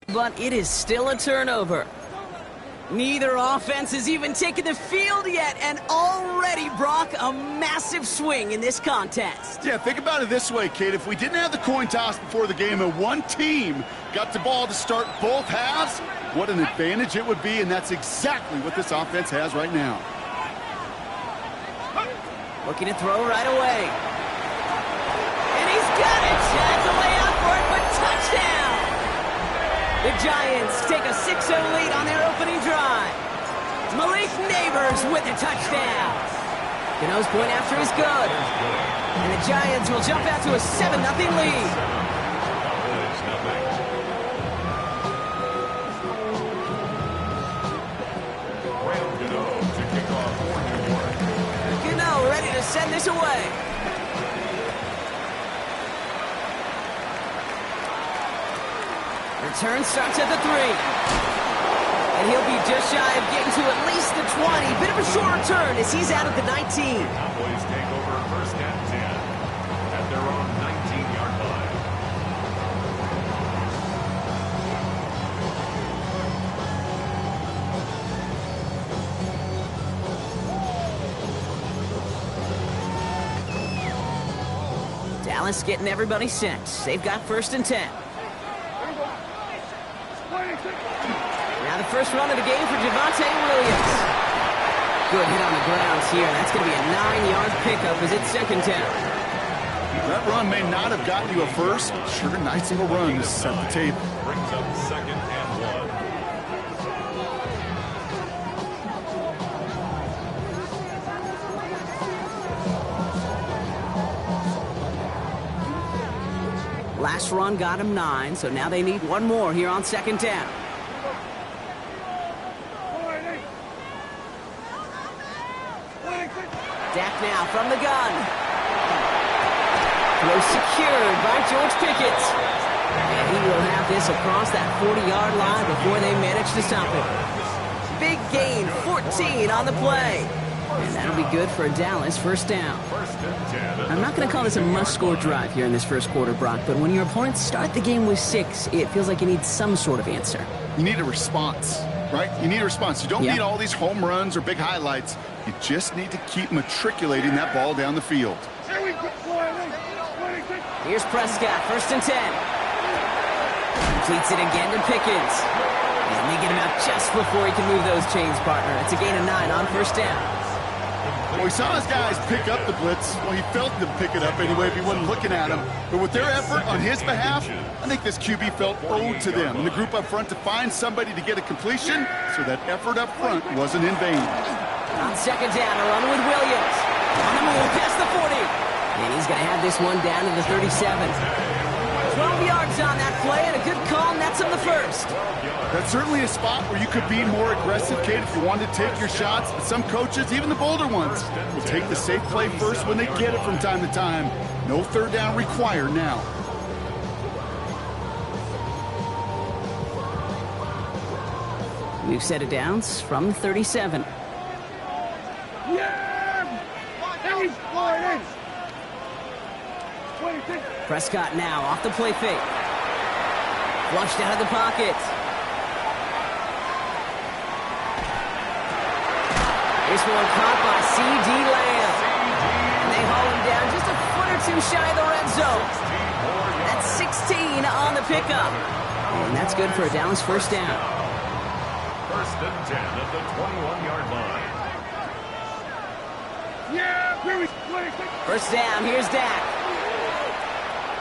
But it is still a turnover. Neither offense has even taken the field yet, and already, Brock, a massive swing in this contest. Yeah, think about it this way, kid. If we didn't have the coin toss before the game and one team got the ball to start both halves, what an advantage it would be, and that's exactly what this offense has right now. Looking to throw right away. And he's got it! That's a layout for it, but touchdown! The Giants take a 6-0 lead on their opening drive. Malik Neighbors with a touchdown. Gano's point after is good. And the Giants will jump out to a 7-0 lead. Gano ready to send this away. Return starts at the 3. And he'll be just shy of getting to at least the 20. Bit of a short return as he's out at the 19. Cowboys take over first and 10 at their own 19-yard line. Dallas getting everybody set. They've got first and 10. Now the first run of the game for Javonte Williams. Good hit on the grounds here. That's going to be a 9-yard pickup as it's second down. That run may not have gotten you a first. Sure, nice little run to set the table. Brings up second and 1. Last run got him 9, so now they need one more here on second down. Dak now from the gun. Throw secured by George Pickett. And he will have this across that 40-yard line before they manage to stop it. Big gain, 14 on the play. And that'll be good for a Dallas first down. I'm not going to call this a must-score drive here in this first quarter, Brock, but when your opponents start the game with 6, it feels like you need some sort of answer. You need a response, right? You need a response. You don't need all these home runs or big highlights. You just need to keep matriculating that ball down the field. Here's Prescott, first and 10. Completes it again to Pickens. And they get him out just before he can move those chains, partner. It's a gain of 9 on first down. Well, he saw his guys pick up the blitz. Well, he felt them pick it up anyway if he wasn't looking at him. But with their effort on his behalf, I think this QB felt owed to them and the group up front to find somebody to get a completion, so that effort up front wasn't in vain. On second down, a run with Williams. On the move, past the 40. And he's going to have this one down to the 37. 12 yards on that play, and a good call nets him the first. That's certainly a spot where you could be more aggressive, Kate, if you wanted to take your shots. But some coaches, even the bolder ones, will take the safe play first when they get it from time to time. No third down required now. New set of downs from the 37. Prescott now off the play fake. Flushed out of the pocket. This one caught by C.D. Lamb. And they haul him down just a foot or two shy of the red zone. That's 16 on the pickup. And that's good for a Dallas first down. First and 10 at the 21-yard line. First down, here's Dak.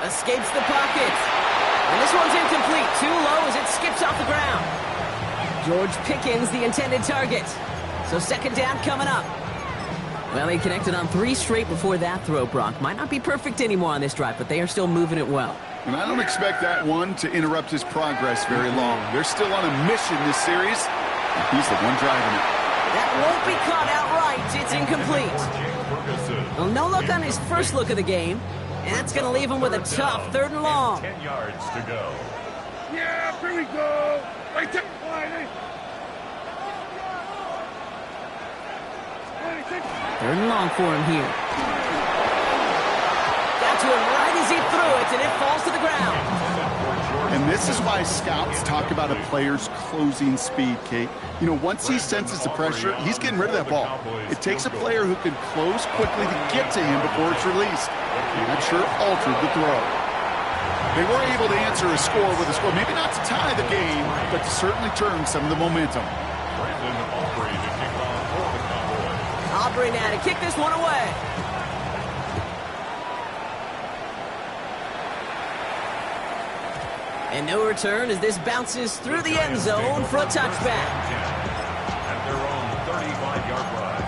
Escapes the pocket. And this one's incomplete. Too low as it skips off the ground. George Pickens, the intended target. So second down coming up. Well, they connected on 3 straight before that throw, Brock. Might not be perfect anymore on this drive, but they are still moving it well. And I don't expect that one to interrupt his progress very long. They're still on a mission this series, and he's the one driving it. That won't be caught outright. It's incomplete. Well, no look on his first look of the game, and that's going to leave him with a tough 3rd and long. 10 yards to go. Yeah, here we go. Right there. Third and long for him here. Got to him right as he threw it, and it falls to the ground. And this is why scouts talk about a player's closing speed, Kate. You know, once he senses the pressure, he's getting rid of that ball. It takes a player who can close quickly to get to him before it's released. And that sure altered the throw. They were able to answer a score with a score, maybe not to tie the game, but to certainly turn some of the momentum. Aubrey now to kick this one away. And no return as this bounces through the end zone for a touchback. At their own 35-yard line.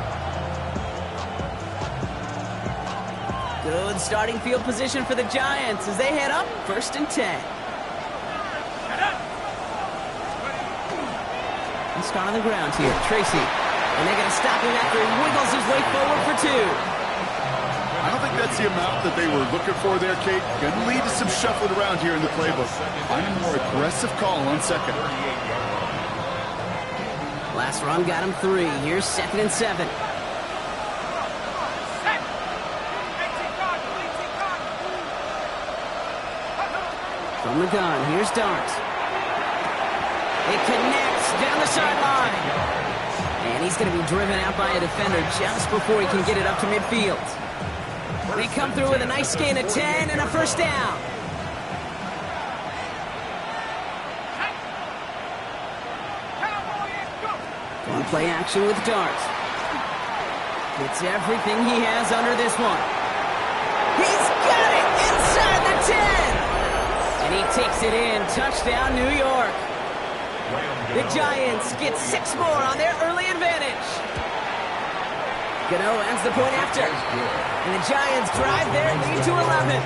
Good starting field position for the Giants as they head up 1st and 10. And start on the ground here. Tracy. And they're going to stop him after he wiggles his way forward for 2. I don't think that's the amount that they were looking for there, Kate. Going to lead to some shuffling around here in the playbook. Find a more aggressive call on 2nd. Last run got him 3. Here's 2nd and 7. From the gun, here's Dart. It connects down the sideline. And he's going to be driven out by a defender just before he can get it up to midfield. They come through with a nice gain of 10 and a 1st down. On play action with Dart. Gets everything he has under this one. He's got it inside the 10. And he takes it in. Touchdown, New York. The Giants get 6 more on their early advantage. Gano ends the point after. And the Giants drive their lead to 11.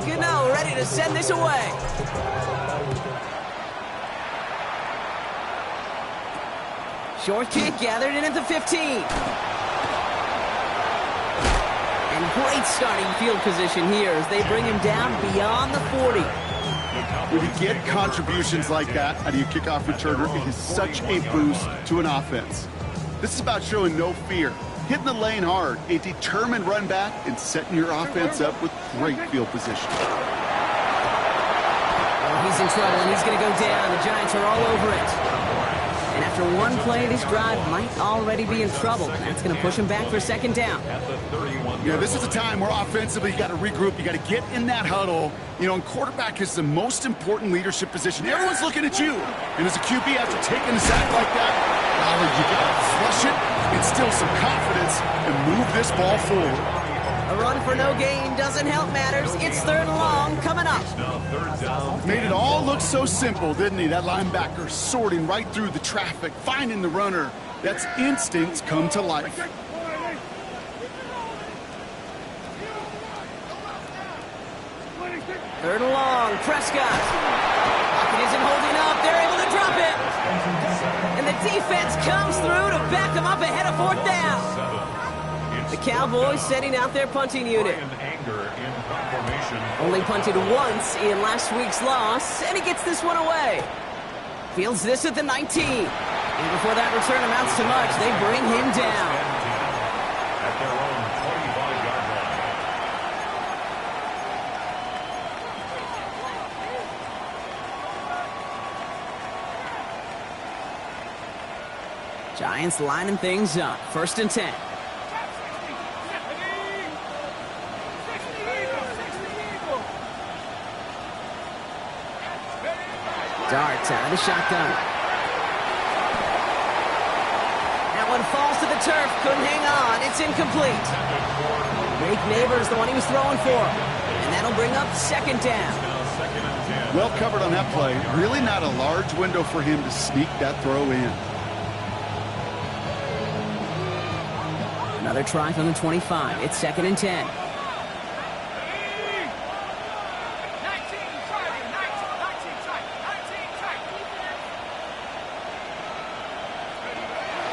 Gano ready to send this away. Short kick gathered in at the 15. And great starting field position here as they bring him down beyond the 40. When you get contributions like that out of your kickoff returner, it is such a boost to an offense. This is about showing no fear, hitting the lane hard, a determined run back, and setting your offense up with great field position. Oh, he's in trouble, and he's going to go down. The Giants are all over it. And after one play, this drive might already be in trouble. That's going to push him back for 2nd down. Yeah, this is a time where offensively you got to regroup. You got to get in that huddle. You know, and quarterback is the most important leadership position. Everyone's looking at you. And as a QB, after taking a sack like that, you got to flush it, instill some confidence, and move this ball forward. A run for no gain doesn't help matters. It's 3rd and long coming up. Made it all look so simple, didn't he? That linebacker sorting right through the traffic, finding the runner. That's instincts come to life. 3rd and long, Prescott. Pocket isn't holding up. They're able to drop it. And the defense comes through to back them up ahead of 4th down. The Cowboys setting out their punting unit. Only punted once in last week's loss, and he gets this one away. Fields this at the 19. And before that return amounts to much, they bring him down. At their own 25-yard line. Giants lining things up. 1st and 10. Dart out of the shotgun. That one falls to the turf. Couldn't hang on. It's incomplete. Jake Neighbors, the one he was throwing for. And that'll bring up 2nd down. Well covered on that play. Really not a large window for him to sneak that throw in. Another try from the 25. It's 2nd and 10.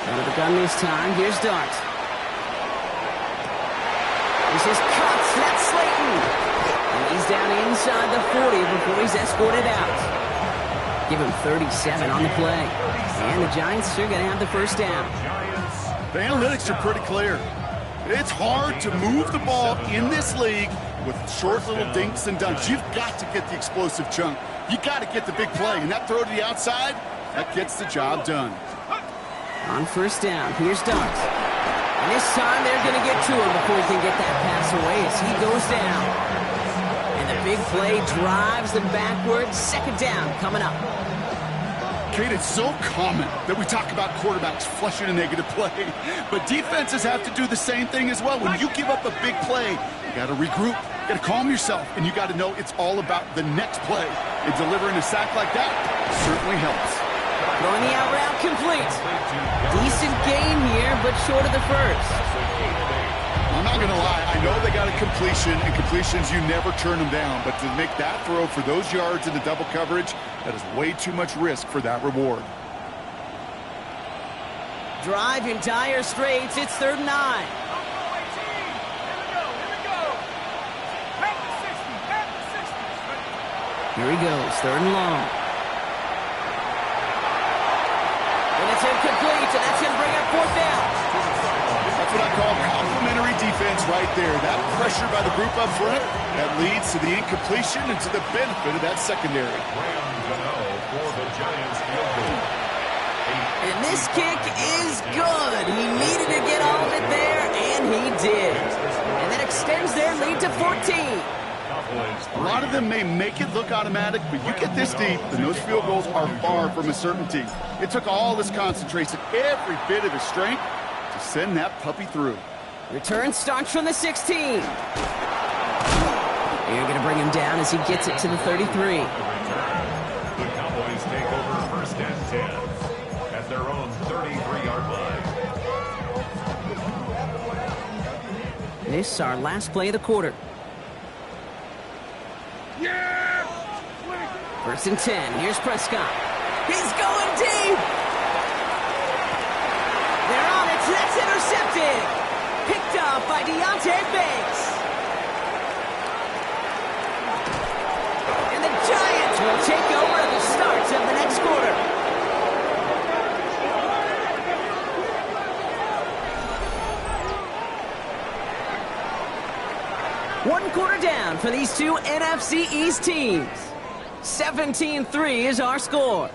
Out of the gun this time. Here's Dart. This is cuts. That's Slayton. And he's down inside the 40 before he's escorted out. Give him 37 on the play. And the Giants are going to have the 1st down. The analytics are pretty clear. It's hard to move the ball in this league with short little dinks and dunks. You've got to get the explosive chunk. You got to get the big play, and that throw to the outside, that gets the job done. On first down, here's Starks. And this time they're going to get to him before he can get that pass away as he goes down. And the big play drives them backwards. Second down coming up. Kate, it's so common that we talk about quarterbacks flushing a negative play, but defenses have to do the same thing as well. When you give up a big play, you got to regroup, you got to calm yourself, and you got to know it's all about the next play. And delivering a sack like that certainly helps. Throwing the out route complete. Decent gain here, but short of the first. I'm not going to lie. I know they got a completion, and completions, you never turn them down. But to make that throw for those yards in the double coverage, that is way too much risk for that reward. Drive in dire straits. It's 3rd and 9. Here he goes, 3rd and long. And it's incomplete, and that's going to bring up 4th down. That's what I call complimentary defense right there. That pressure by the group up front, that leads to the incompletion and to the benefit of that secondary. And this kick is good. He needed to get all of it there, and he did. And that extends their lead to 14. A lot of them may make it look automatic, but you get this deep, and those field goals are far from a certainty. It took all his concentration, every bit of his strength, to send that puppy through. Return starts from the 16. You're going to bring him down as he gets it to the 33. The Cowboys take over 1st and 10 at their own 33-yard line. This is our last play of the quarter. Yeah! 1st and 10. Here's Prescott. He's going deep. They're on it. That's intercepted. Picked up by Deontay Banks. And the Giants will take over at the start of the next quarter. One quarter down for these two NFC East teams. 17-3 is our score.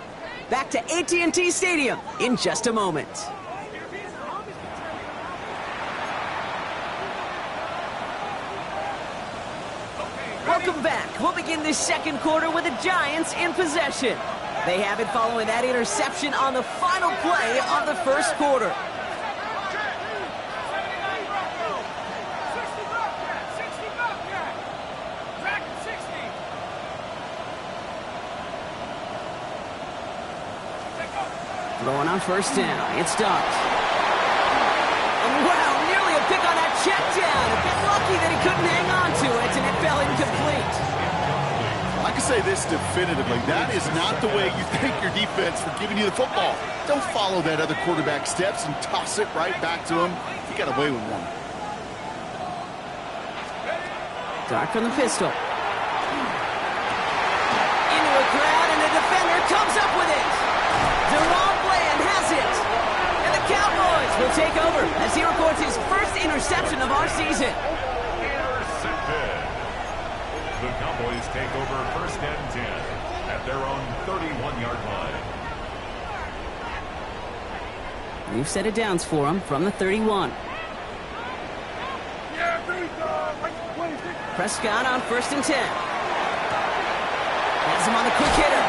Back to AT&T Stadium in just a moment. Welcome back. We'll begin this second quarter with the Giants in possession. They have it following that interception on the final play of the first quarter. Throwing on first down. It's Starks. And wow, nearly a pick on that check down. A bit lucky that he couldn't hang on to it, and it fell incomplete. I can say this definitively. That is not the way you thank your defense for giving you the football. Don't follow that other quarterback steps and toss it right back to him. You got away with one. Dark from the pistol. Into a crowd, and the defender comes up with it. Deron Bland has it. And the Cowboys will take over as he records his first interception of our season. Intercepted. The Cowboys take over 1st and 10 at their own 31-yard line. We've set it downs for him from the 31. Prescott on 1st and 10. Has him on the quick hitter.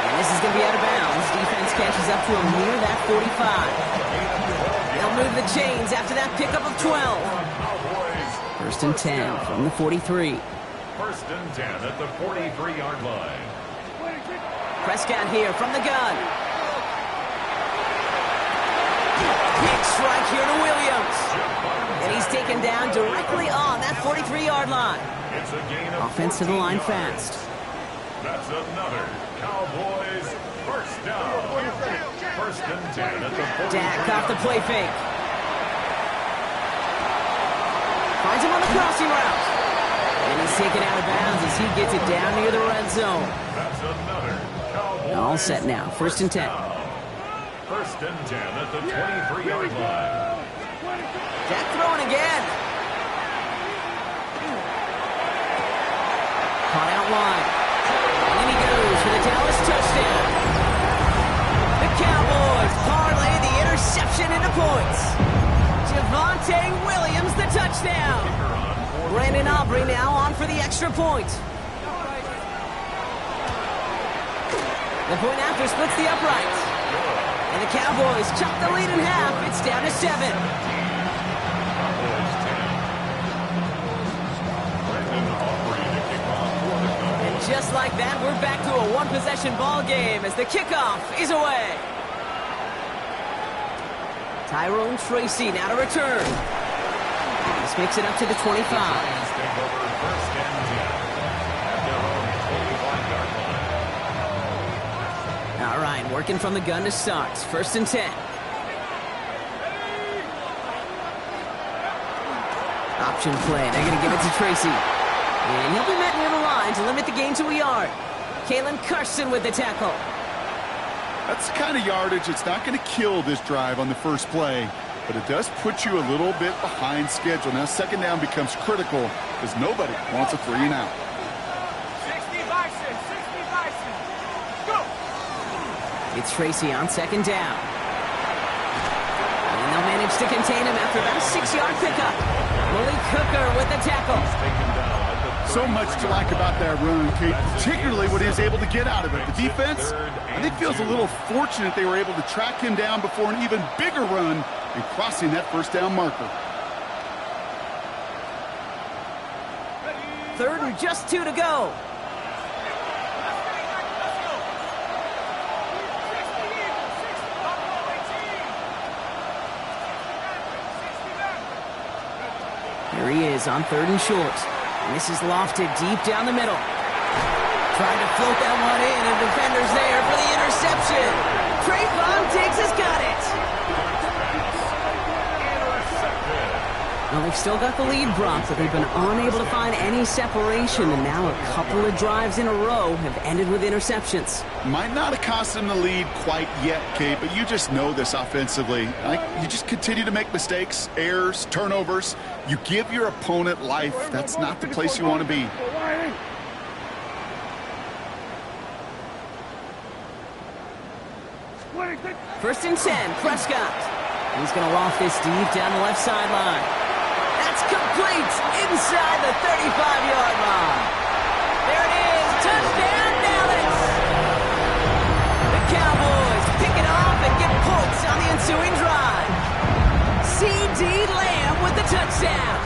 And this is going to be out of bounds. Defense catches up to him near that 45. They'll move the chains after that pickup of 12. 1st and 10 from the 43. 1st and 10 at the 43-yard line. Prescott here from the gun. Big strike here to Williams. And he's taken down directly on that 43-yard line. It's a gain of Offense to the line fast. That's another Cowboys first down. 1st and 10 at the 43. Dak off the play fake. Finds him on the crossing route. And he's taken out of bounds as he gets it down near the red zone. That's another Cowboys. All set now. 1st and 10. First and 10 at the 23-yard line. Jack throwing again. Caught out wide. And in he goes for the Dallas touchdown. The Cowboys parlay the interception into points. Javonte Williams, the touchdown. Brandon Aubrey now on for the extra point. The point after splits the uprights. And the Cowboys chop the lead in half. It's down to 7. And just like that, we're back to a one-possession ball game as the kickoff is away. Tyrone Tracy now to return. This makes it up to the 25. All right, working from the gun to start. First and 10. Option play. They're going to give it to Tracy. And he'll be met near the line to limit the gain to a yard. Kalen Carson with the tackle. That's the kind of yardage it's not going to kill this drive on the first play, but it does put you a little bit behind schedule. Now second down becomes critical because nobody wants a 3 and out. 60 Bison, 60 Bison. Go! It's Tracy on second down. And they'll manage to contain him after about a 6-yard pickup. Malik Hooker with the tackle. So much to like about that run, Kate, particularly what he was able to get out of it. The defense, I think, feels a little fortunate they were able to track him down before an even bigger run and crossing that first down marker. Third and just 2 to go. Here he is on third and short. And this is lofted deep down the middle. Trying to float that one in, and defender's there for the interception. Trayvon Diggs has got it. Well, they've still got the lead, Brock, but they've been unable to find any separation, and now a couple of drives in a row have ended with interceptions. Might not have cost them the lead quite yet, Kate, but you just know this offensively. You just continue to make mistakes, errors, turnovers. You give your opponent life. That's not the place you want to be. First and 10, Prescott. He's going to loft this deep down the left sideline. That's complete inside the 35-yard line. There it is, touchdown Dallas. The Cowboys pick it off and get points on the ensuing drive. C.D. Lamb with the touchdown.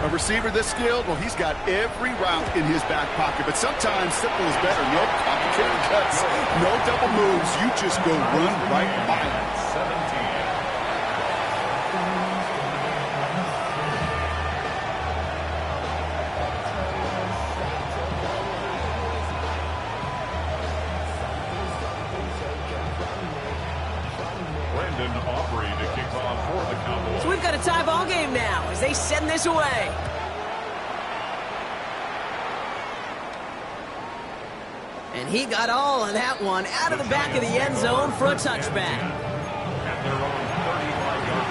A receiver this skilled, well, he's got every route in his back pocket, but sometimes simple is better. No complicated cuts, no double moves. You just go run right by it. 17. So we've got a tie ball game now as they send this away. And he got all of that one out of the back of the end zone for a touchback. At their own 35-yard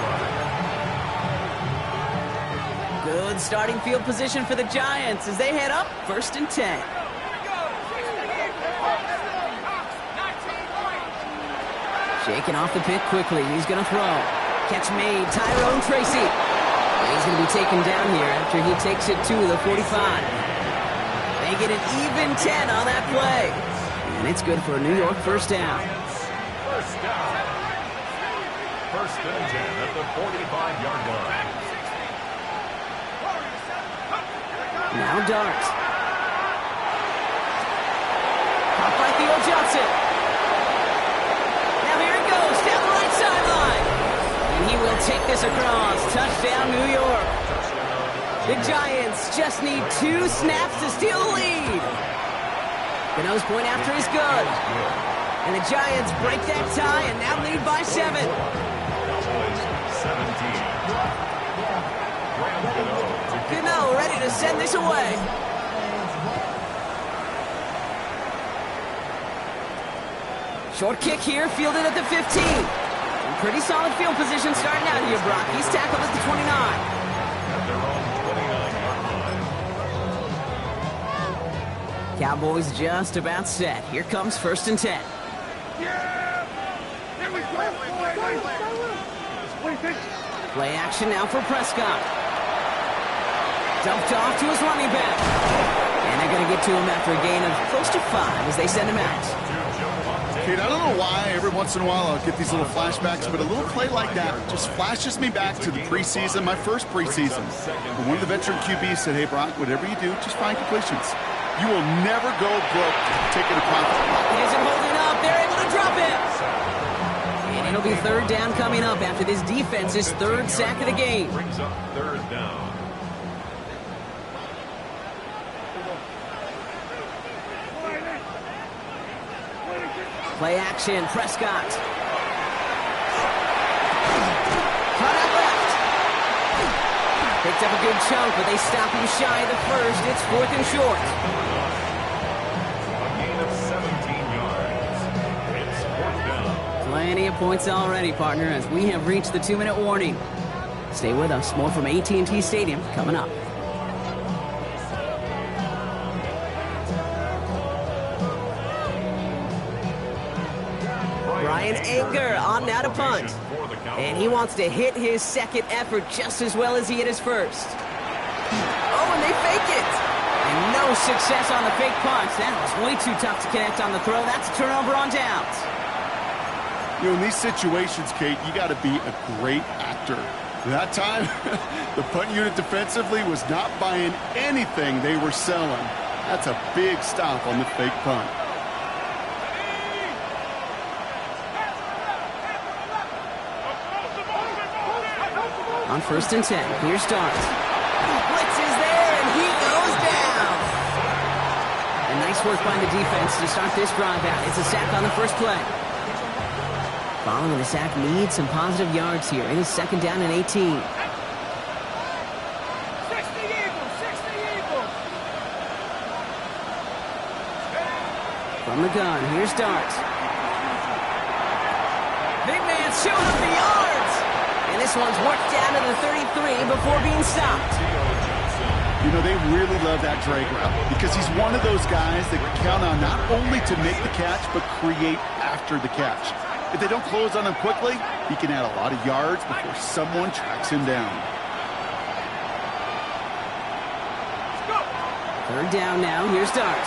line. Good starting field position for the Giants as they head up first and 10. Shaking off the pick quickly. He's going to throw. Catch made. Tyrone Tracy. He's going to be taken down here after he takes it to the 45. They get an even 10 on that play. And it's good for a New York first down. First down. First and 10 at the 45-yard line. Now Dart. Caught by Theo Johnson. Now here it goes down the right sideline. And he will take this across. Touchdown, New York. The Giants just need 2 snaps to steal the lead. The nose point after is good. And the Giants break that tie and now lead by 7. Cowboys 17. Gano ready to send this away. Short kick here, fielded at the 15. Pretty solid field position starting out here, Brock. He's tackled at the 29. At their own 29-yard line. Cowboys just about set. Here comes 1st and 10. Yeah! Here we go! Play action now for Prescott. Dumped off to his running back. And they're going to get to him after a gain of close to 5 as they send him out. Kate, I don't know why every once in a while I'll get these little flashbacks, but a little play like that just flashes me back to the preseason, my first preseason. And one of the veteran QBs said, hey, Brock, whatever you do, just find completions. You will never go broke taking a profit. He isn't holding up. They're able to drop it. And it'll be 3rd down coming up after this defense's 3rd sack of the game. Brings up 3rd down. Play action, Prescott. Cut out left. Picked up a good chunk, but they stop him shy of the 1st. It's 4th and short. A gain of 17 yards. It's 4th down. Plenty of points already, partner, as we have reached the 2-minute warning. Stay with us. More from AT&T Stadium coming up. Ryan Anger on now to punt. And he wants to hit his 2nd effort just as well as he hit his 1st. Oh, and they fake it. And no success on the fake punt. That was way too tough to connect on the throw. That's a turnover on downs. You know, in these situations, Kate, you got to be a great actor. That time, the punt unit defensively was not buying anything they were selling. That's a big stop on the fake punt. On 1st and 10, here's Dart. Blitz is there, and he goes down. And nice work by the defense to start this drive out. It's a sack on the 1st play. Following the sack needs some positive yards here. It is 2nd down and 18. 60 Eagles! 60 Eagles! From the gun, here's Dart. Big man showing up the yards. And this one's worked down to the 33 before being stopped. You know, they really love that drag route because he's one of those guys that can count on not only to make the catch, but create after the catch. If they don't close on him quickly, he can add a lot of yards before someone tracks him down. 3rd down now. Here's Dart.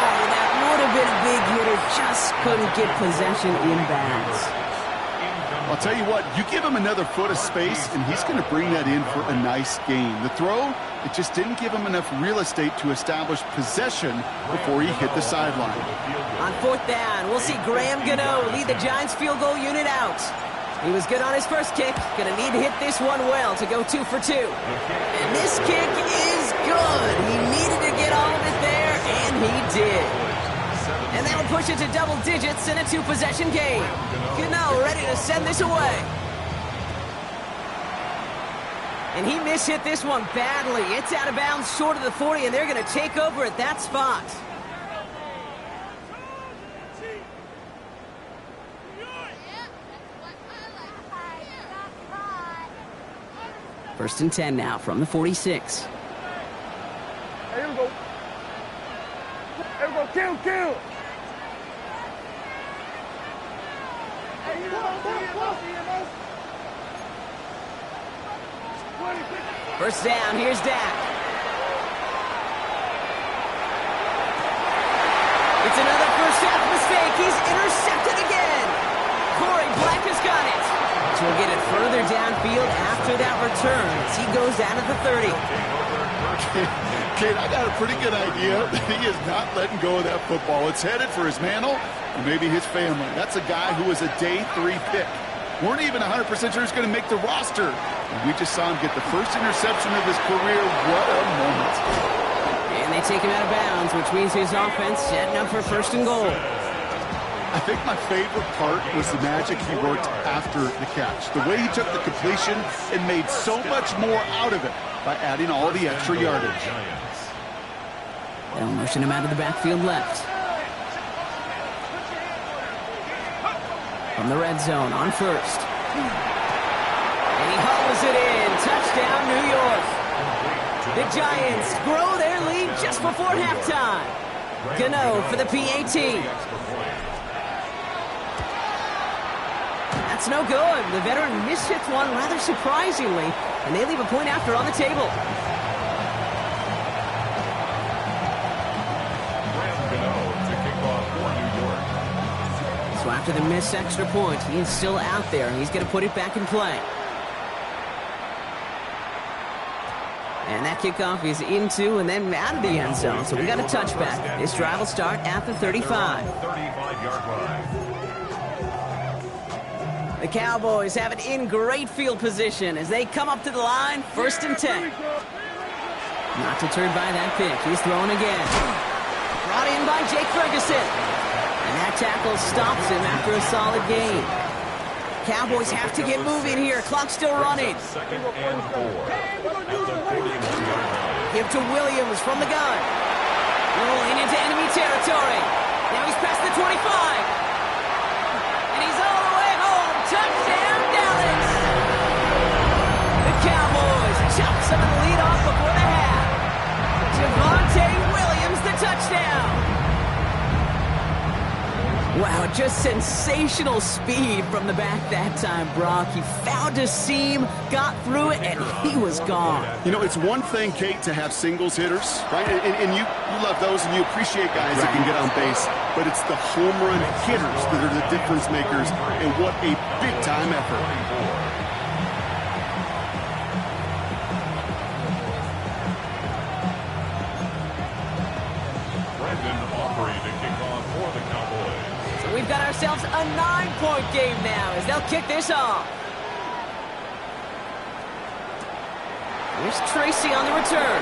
Oh, that would have been a big hitter. Just couldn't get possession in bounds. I'll tell you what, you give him another foot of space, and he's going to bring that in for a nice gain. The throw, it just didn't give him enough real estate to establish possession before he hit the sideline. On 4th down, we'll see Graham Gano lead the Giants field goal unit out. He was good on his 1st kick. Going to need to hit this one well to go 2 for 2. And this kick is good. He needed to get all of it there, and he did. And that'll push it to double digits in a 2-possession game. Gano ready to send this away. And he mishit this one badly. It's out of bounds short of the 40, and they're going to take over at that spot. First and 10 now from the 46. Here we go. Here we go. Kill. First down, here's Dak. It's another first half mistake. He's intercepted again. Corey Black has got it. So we'll get it further downfield after that return as he goes down at the 30. Kate, I got a pretty good idea that he is not letting go of that football. It's headed for his mantle and maybe his family. That's a guy who was a day 3 pick. Weren't even 100% sure he's going to make the roster. And we just saw him get the first interception of his career. What a moment. And they take him out of bounds, which means his offense setting up for 1st and goal. I think my favorite part was the magic he worked after the catch. The way he took the completion and made so much more out of it by adding all the extra yardage. They'll motion him out of the backfield left. From the red zone on first. And he hauls it in. Touchdown, New York. The Giants grow their lead just before halftime. Gano for the PAT. That's no good. The veteran mishits one rather surprisingly, and they leave a point after on the table. So after the missed extra point, he is still out there. He's going to put it back in play. And that kickoff is into and then out of the end zone. So we got a touchback. This drive will start at the 35. 35-yard line. The Cowboys have it in great field position as they come up to the line, 1st and 10. Not deterred by that pick. He's throwing again. Brought in by Jake Ferguson. And that tackle stops him after a solid gain. Cowboys have to get moving here. Clock still running. 2nd and 4 at the 41-yard line. Give to Williams from the gun. Rolling into enemy territory. Now he's past the 25. And he's all the way home. Touchdown, Dallas. The Cowboys chop some of the lead off before the half. Javonte Williams, the touchdown. Wow, just sensational speed from the back that time, Brock. He found a seam, got through it, and he was gone. You know, it's one thing, Kate, to have singles hitters, right? And you love those and you appreciate guys that can get on base. But it's the home run hitters that are the difference makers, and what a big-time effort. We've got ourselves a 9-point game now as they'll kick this off. Here's Tracy on the return.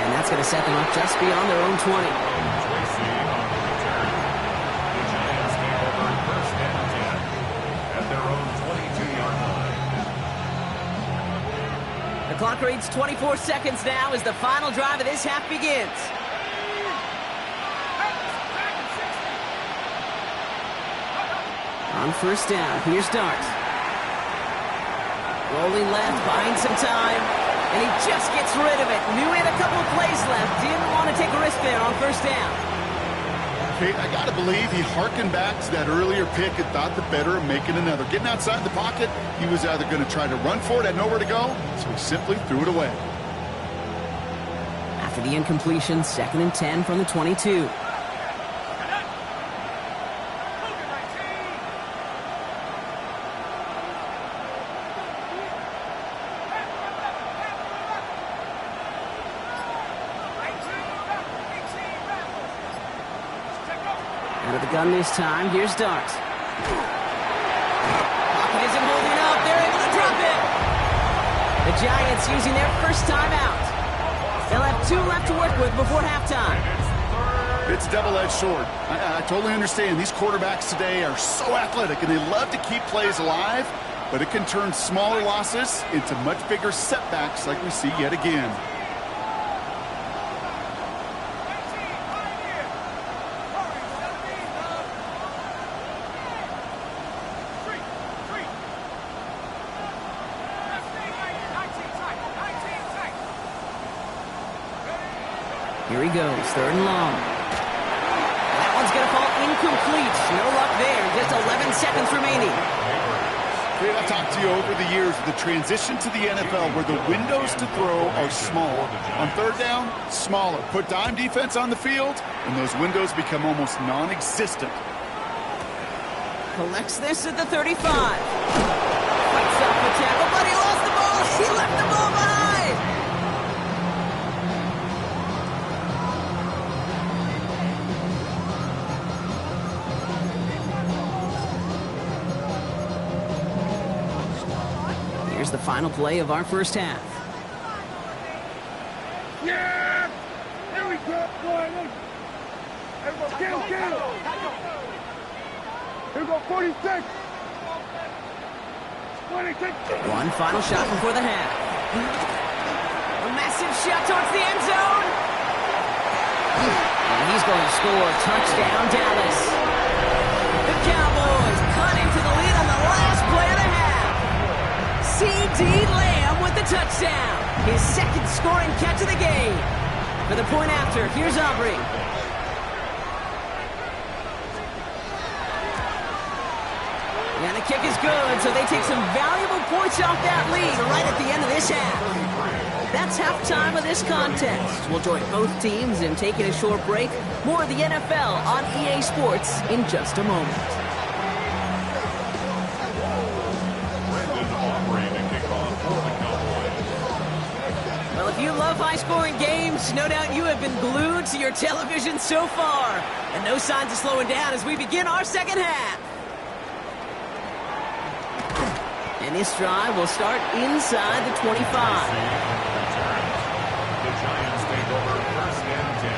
And that's going to set them up just beyond their own 20. Tracy on the return. The Giants take over 1st and 10 at their own 22-yard line. The clock reads 24 seconds now as the final drive of this half begins. On 1st down, here's Dart. Rolling left, buying some time, and he just gets rid of it. Knew he had a couple of plays left. Didn't want to take a risk there on 1st down. Okay, I got to believe he hearkened back to that earlier pick and thought the better of making another. Getting outside the pocket, he was either going to try to run for it, had nowhere to go, so he simply threw it away. After the incompletion, 2nd and 10 from the 22. Out of the gun this time, here's Dart. Pocket isn't holding up. They're able to drop it. The Giants using their first timeout. They'll have 2 left to work with before halftime. It's double-edged sword. I totally understand. These quarterbacks today are so athletic, and they love to keep plays alive, but it can turn smaller losses into much bigger setbacks like we see yet again. Here he goes, 3rd and long. That one's going to fall incomplete. No luck there. Just 11 seconds remaining. I've talked to you over the years of the transition to the NFL where the windows to throw are small. On 3rd down, smaller. Put dime defense on the field, and those windows become almost non-existent. Collects this at the 35. Fights off the tackle, but he lost the ball. He left the ball behind. Here's the final play of our first half. Yeah! Here we go, boy. Everybody, kill. Here we go, 46. 26. One final shot before the half. A massive shot towards the end zone. And he's going to score. Touchdown, Dallas. The Cowboys cut into the lead on the last play of the half. C.D. Lamb with the touchdown. His second scoring catch of the game. For the point after, here's Aubrey. And the kick is good, so they take some valuable points off that lead right at the end of this half. That's halftime of this contest. We'll join both teams in taking a short break. More of the NFL on EA Sports in just a moment. Well, if you love high-scoring games, no doubt you have been glued to your television so far. And no signs of slowing down as we begin our second half. And this drive will start inside the 25. The Giants take over first and 10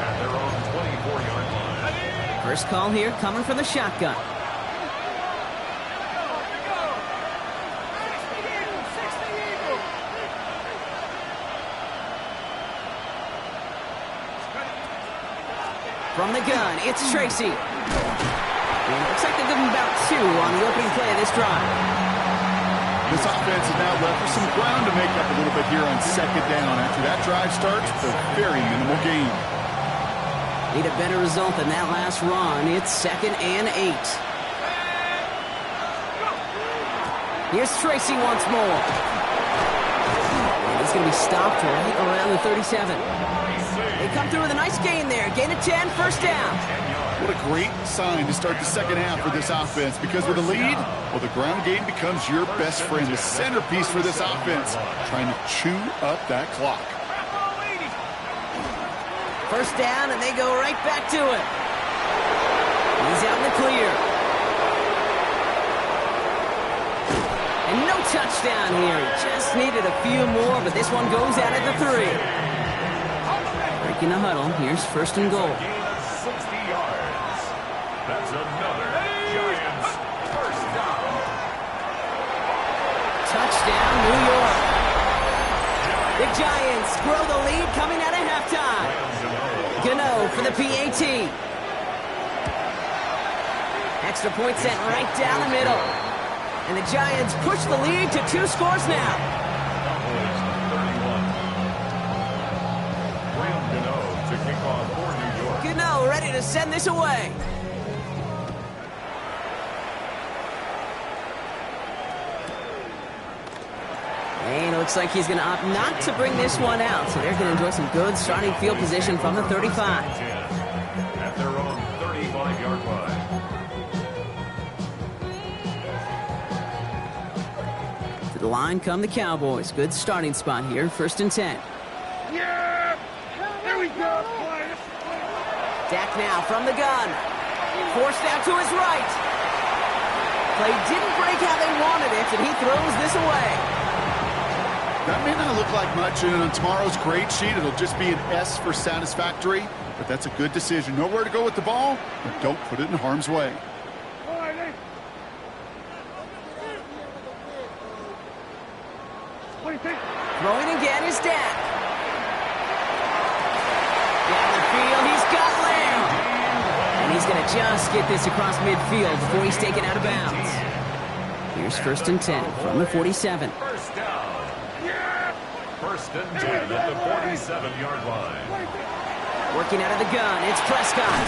at their own 24-yard line. First call here coming from the shotgun. From the gun, it's Tracy. And it looks like they're giving about 2 on the opening play of this drive. This offense is now left with some ground to make up a little bit here on second down. After that drive starts, it's a very minimal gain. Need a better result than that last run. It's 2nd and 8. Here's Tracy once more. And he's going to be stopped right around the 37. They come through with a nice gain there. Gain of 10, first down. What a great sign to start the second half for this offense, because with a lead, well, the ground game becomes your best friend, the centerpiece for this offense, trying to chew up that clock. First down, and they go right back to it. He's out in the clear. And no touchdown here. Just needed a few more, but this one goes out at the 3. Breaking the huddle. Here's first and goal. 60 yards. That's another Giants first down. Touchdown, New York. The Giants grow the lead coming out of halftime. Gano for the PAT. Extra point sent right down the middle. And the Giants push the lead to 2 scores now. Gano ready to send this away. And it looks like he's going to opt not to bring this one out. So they're going to enjoy some good starting field position from the 35. At their own 35-yard line. To the line come the Cowboys. Good starting spot here. 1st and 10. Yeah! There we go! Dak now from the gun. Forced out to his right. Play didn't break how they wanted it, and he throws this away. That may not look like much, and on tomorrow's grade sheet, it'll just be an S for satisfactory, but that's a good decision. Know where to go with the ball, but don't put it in harm's way. What do you think? Throwing again is Dak. Down the field, he's got Lamb. And he's going to just get this across midfield before he's taken out of bounds. Here's 1st and 10 from the 47. First down. First and 10 at the 47-yard line. Working out of the gun, it's Prescott.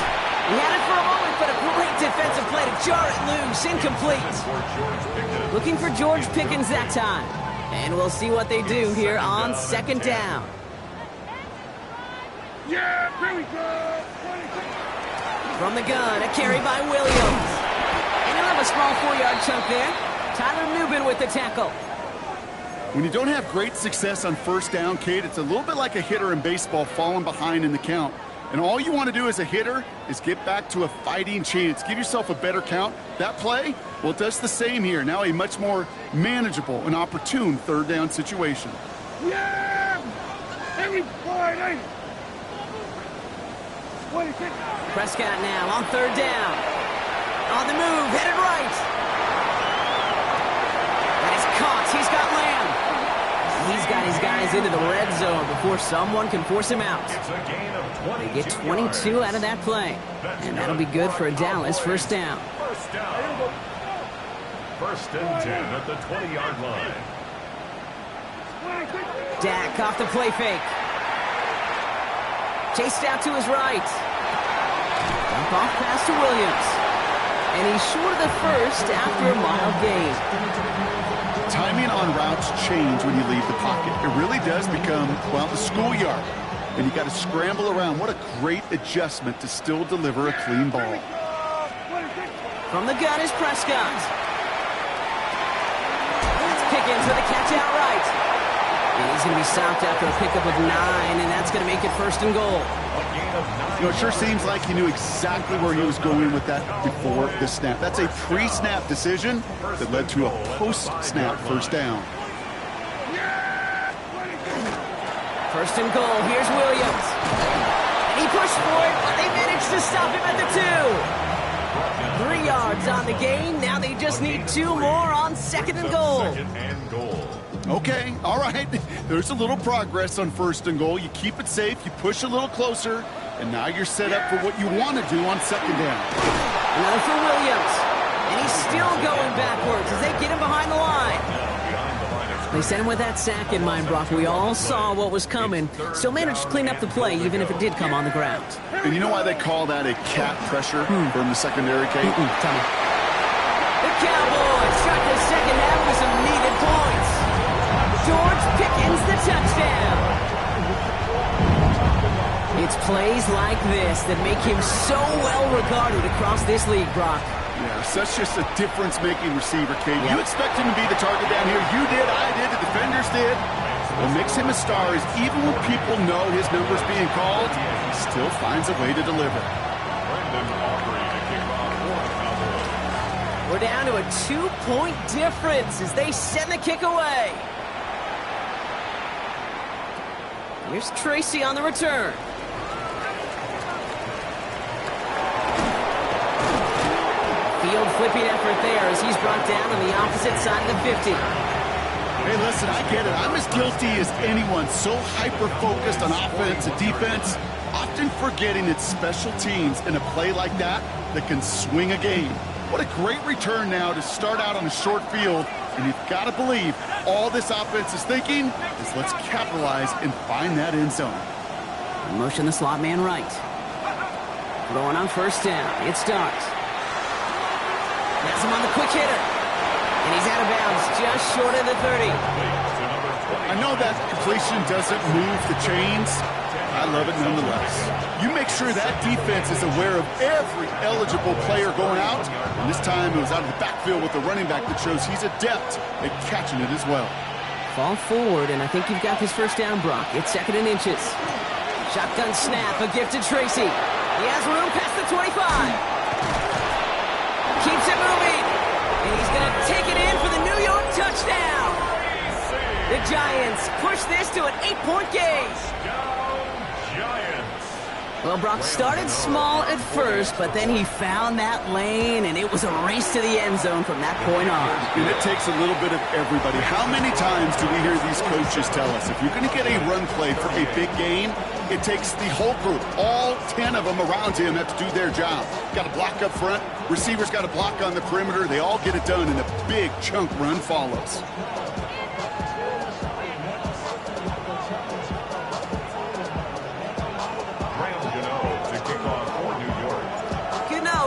He had it for a moment, but a great defensive play to jar it loose. Incomplete. Looking for George Pickens that time. And we'll see what they do here on 2nd down. Yeah, here we go. From the gun, a carry by Williams. And he'll have a small 4-yard chunk there. Tyler Nubin with the tackle. When you don't have great success on first down, Kate, it's a little bit like a hitter in baseball falling behind in the count. And all you want to do as a hitter is get back to a fighting chance. Give yourself a better count. That play, well, it does the same here. Now a much more manageable and opportune 3rd down situation. Yeah! Everybody! What do you think? Prescott now on 3rd down. On the move, headed right. That is caught. He's got Lamb. he's got his guys into the red zone before someone can force him out. It's a gain of 22 They get 22 out of that play. And that'll be good for a Dallas first down. First down. First and 10 at the 20-yard line. Dak off the play fake. Chased out to his right. Dump off pass to Williams. And he's short of the first after a mild gain. Timing on routes change when you leave the pocket. It really does become, well, the schoolyard. And you got to scramble around. What a great adjustment to still deliver a clean ball. From the gun is Prescott. That's Pickens with a catch outright. And he's going to be stopped after a pickup of 9, and that's going to make it first and goal. You know, it sure seems like he knew exactly where he was going with that before the snap. That's a pre-snap decision that led to a post-snap first down. First and goal, here's Williams. And he pushed for it, but they managed to stop him at the 2. 3 yards on the gain. Now they just need 2 more on second and goal. Okay, all right. There's a little progress on first and goal. You keep it safe, you push a little closer, and now you're set up for what you want to do on second down. Another for Williams. And he's still going backwards as they get him behind the line. They sent him with that sack in mind, Brock. We all saw what was coming. Still managed to clean up the play, even if it did come on the ground. And you know why they call that a cat pressure from the secondary, Kate? Tell me. The Cowboys start the second half with some needed points. George Pickens, the touchdown. It's plays like this that make him so well regarded across this league, Brock. Yeah, such just a difference-making receiver, Kate. Yep. You expect him to be the target down here. You did, I did, the defenders did. What makes him a star is even when people know his number's being called, he still finds a way to deliver. We're down to a 2-point difference as they send the kick away. Here's Tracy on the return. Field flipping effort there as he's brought down on the opposite side of the 50. Hey, listen, I get it. I'm as guilty as anyone. So hyper-focused on offense and defense, often forgetting it's special teams in a play like that that can swing a game. What a great return now to start out on a short field. And you've got to believe all this offense is thinking is let's capitalize and find that end zone. Motion the slot man right. Going on first down. It starts. Has him on the quick hitter. And he's out of bounds just short of the 30. I know that completion doesn't move the chains. I love it nonetheless. You make sure that defense is aware of every eligible player going out. And this time it was out of the backfield with the running back that shows he's adept at catching it as well. Fall forward, and I think you've got this first down, Brock. It's second and inches. Shotgun snap, a gift to Tracy. He has room past the 25. Keeps it moving. And he's going to take it in for the New York touchdown. The Giants push this to an 8-point gain. Well, Brock started small at first, but then he found that lane, and it was a race to the end zone from that point on. And it takes a little bit of everybody. How many times do we hear these coaches tell us, if you're going to get a run play for a big gain, it takes the whole group, all 10 of them around him have to do their job. Got to block up front, receivers got to block on the perimeter. They all get it done, and a big chunk run follows.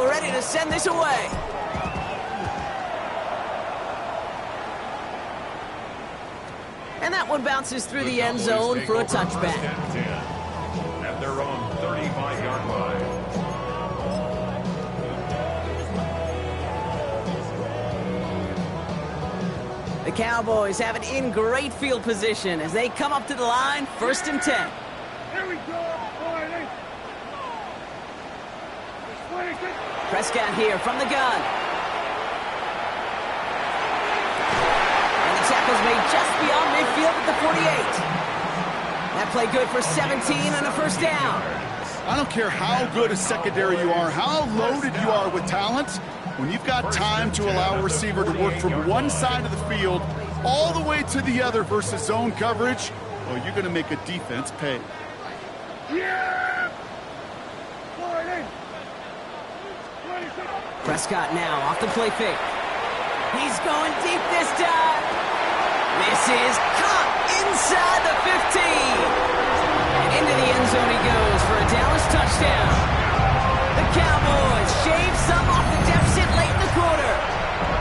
Ready to send this away. And that one bounces through the end zone for a touchback. At their own 35-yard line. The Cowboys have it in great field position as they come up to the line, 1st and 10. Here we go, boys. Prescott here from the gun. And the tackle's made just beyond midfield at the 48. That play good for 17 and a first down. I don't care how good a secondary you are, how loaded you are with talent, when you've got time to allow a receiver to work from one side of the field all the way to the other versus zone coverage, well, you're going to make a defense pay. Yeah! Prescott now off the play fake. He's going deep this time. This is caught inside the 15. And into the end zone he goes for a Dallas touchdown. The Cowboys shave some off the deficit late in the quarter.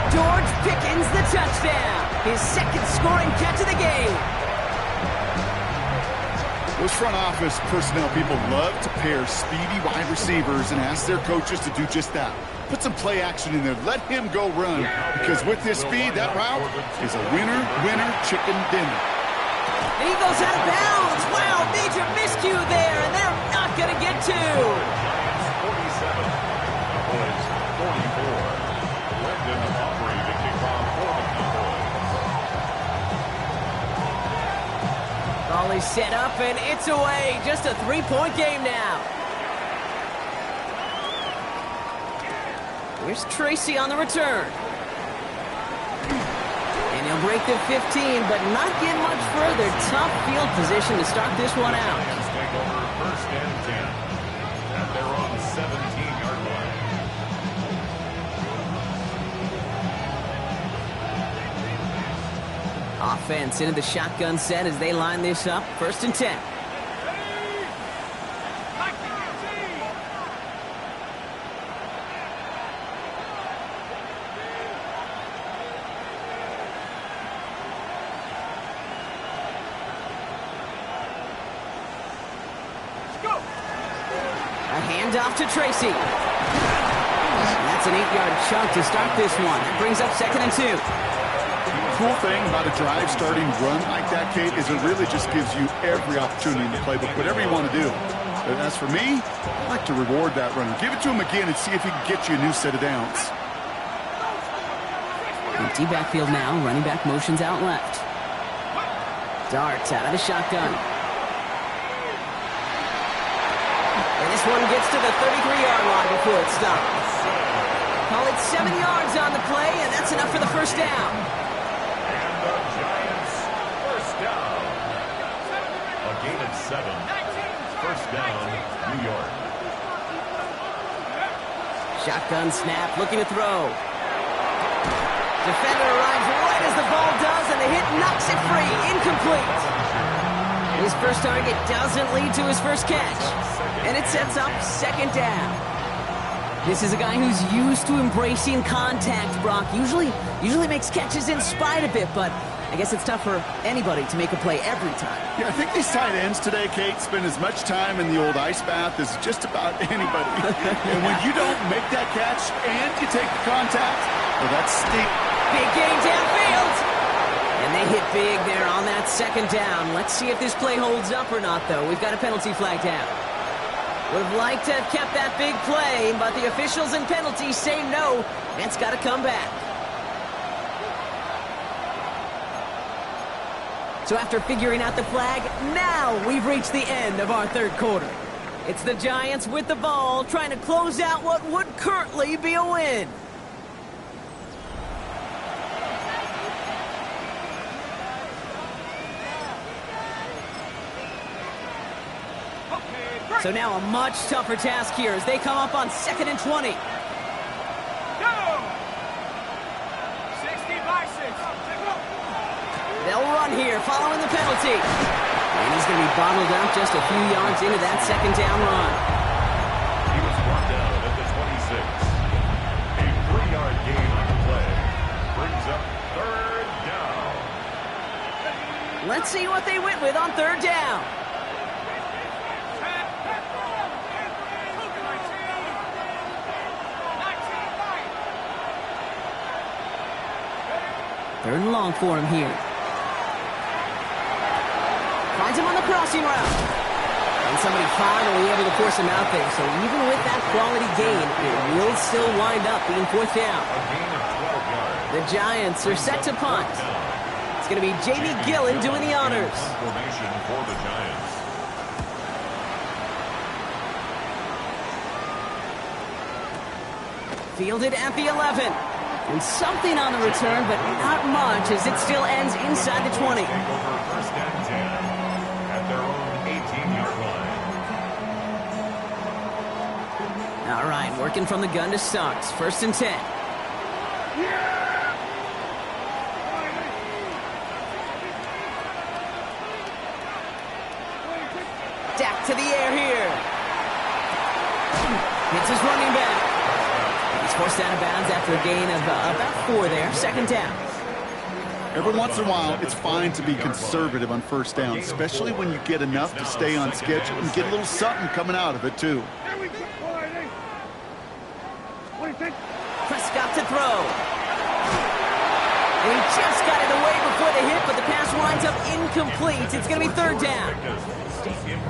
George Pickens the touchdown. His second scoring catch of the game. Those front office personnel people love to pair speedy wide receivers and ask their coaches to do just that. Put some play action in there. Let him go run. Because with his speed, that route is a winner, winner, chicken dinner. And he goes out of bounds. Wow, major miscue there, and they're not going to get two. 47, Cowboys 44. Brendan Aubrey to kick off for the Cowboys. Ball is set up, and it's away. Just a 3-point game now. Here's Tracy on the return. And he'll break the 15, but not get much further. Tough field position to start this one out. Let's take over first and 10 at their own 17-yard line. Offense into the shotgun set as they line this up. First and 10. Off to Tracy. That's an 8-yard chunk to start this one. That brings up second and 2. Cool thing about a drive starting run like that, Kate, is it really just gives you every opportunity in the playbook, whatever you want to do. But as for me, I like to reward that runner. Give it to him again and see if he can get you a new set of downs. Empty backfield now. Running back motions out left. Darts out of the shotgun. This one gets to the 33-yard line before it stops. Call it 7 yards on the play, and that's enough for the first down. And the Giants first down. A gain of 7. First down, New York. Shotgun snap, looking to throw. Defender arrives right as the ball does, and the hit knocks it free. Incomplete. His first target doesn't lead to his first catch. And it sets up second down. This is a guy who's used to embracing contact, Brock. Usually makes catches in spite of it, but I guess it's tough for anybody to make a play every time. Yeah, I think these tight ends today, Kate, spend as much time in the old ice bath as just about anybody. And when you don't make that catch and you take the contact, well, that's steep. Big game downfield. And they hit big there on that second down. Let's see if this play holds up or not, though. We've got a penalty flag down. Would have liked to have kept that big play, but the officials and penalties say no. It's got to come back. So after figuring out the flag, now we've reached the end of our third quarter. It's the Giants with the ball, trying to close out what would currently be a win. So now a much tougher task here as they come up on 2nd and 20. Go! 60 by 6. They'll run here following the penalty. And he's going to be bottled up just a few yards into that second down run. He was brought down at the 26. A 3-yard gain on the play. Brings up third down. Let's see what they went with on third down. Third and long for him here. Finds him on the crossing route. And somebody finally able to force him out there. So even with that quality gain, it will still wind up being fourth down. A gain of 12 yards. The Giants are set to punt. It's going to be Jamie Gillen doing the honors. Formation for the Giants. Fielded at the 11. And something on the return, but not much, as it still ends inside the 20. Take over first and 10 at their own 18-yard line. All right, working from the gun to start. First and 10. Dak to the air here. It's his running back. He's forced out of bounds after a gain of about 4 there. Second down. Every once in a while, it's fine to be conservative on first down, especially when you get enough to stay on schedule and get a little something coming out of it, too. Prescott to throw. And he just got it away before the hit, but the pass winds up incomplete. It's going to be third down.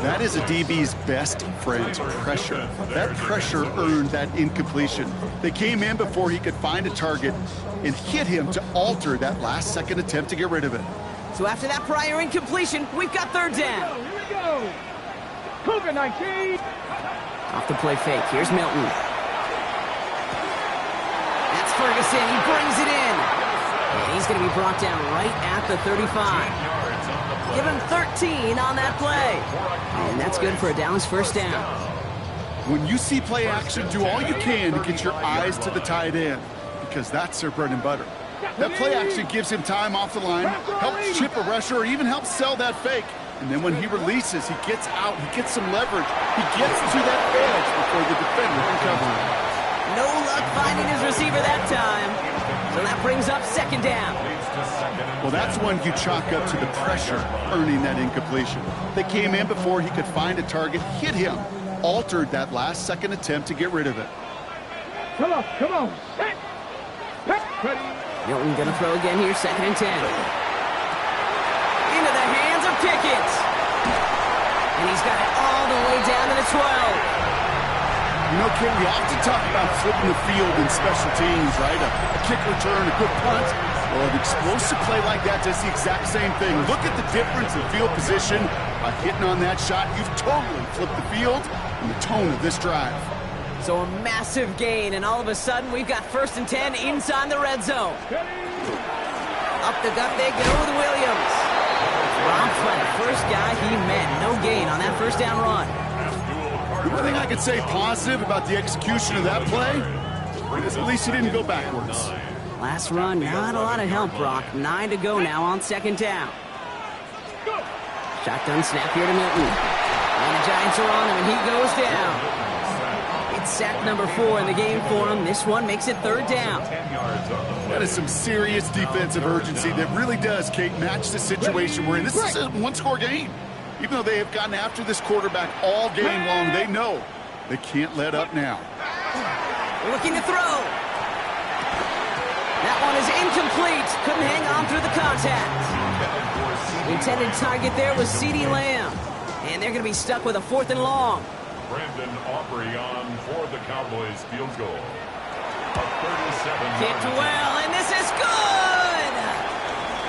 That is a DB's best friend, pressure. That pressure earned that incompletion. They came in before he could find a target and hit him to alter that last-second attempt to get rid of it. So after that prior incompletion, we've got third down. Here we go. Cougar 19. Off the play fake. Here's Milton. That's Ferguson. He brings it in. And he's going to be brought down right at the 35. Give him 13 on that play. And that's good for a Dallas first down. When you see play action, do all you can to get your eyes to the tight end, because that's their bread and butter. That play action gives him time off the line, helps chip a rusher, or even helps sell that fake. And then when he releases, he gets out, he gets some leverage. He gets to that edge before the defender can cover him. No luck finding his receiver that time. So that brings up second down. Well, that's when you chalk up to the pressure earning that incompletion. They came in before he could find a target, hit him, altered that last-second attempt to get rid of it. Come on, come on. Set. Ready. Milton going to throw again here, second and 10. Into the hands of Pickett. And he's got it all the way down to the 12. You know, Ken, we often talk about flipping the field in special teams, right? A kick return, a good punt. Well, an explosive play like that does the exact same thing. Look at the difference in field position. By hitting on that shot, you've totally flipped the field and the tone of this drive. So a massive gain, and all of a sudden, we've got first and 10 inside the red zone. Up the gut they go with Williams. Rob Flynn, first guy he met. No gain on that first down run. The one thing I could say positive about the execution of that play is at least he didn't go backwards. Last run, not a lot of help, Brock. 9 to go now on second down. Shotgun snap here to Milton. And the Giants are on him, and he goes down. It's sack number 4 in the game for him. This one makes it third down. That is some serious defensive urgency that really does, Kate, match the situation we're in. This is a one-score game. Even though they have gotten after this quarterback all game long, they know they can't let up now. Looking to throw. That one is incomplete. Couldn't hang on through the contact. The intended target there was CeeDee Lamb. And they're going to be stuck with a 4th and long. Brandon Aubrey on for the Cowboys field goal. A 37. Kicked well, and this is good!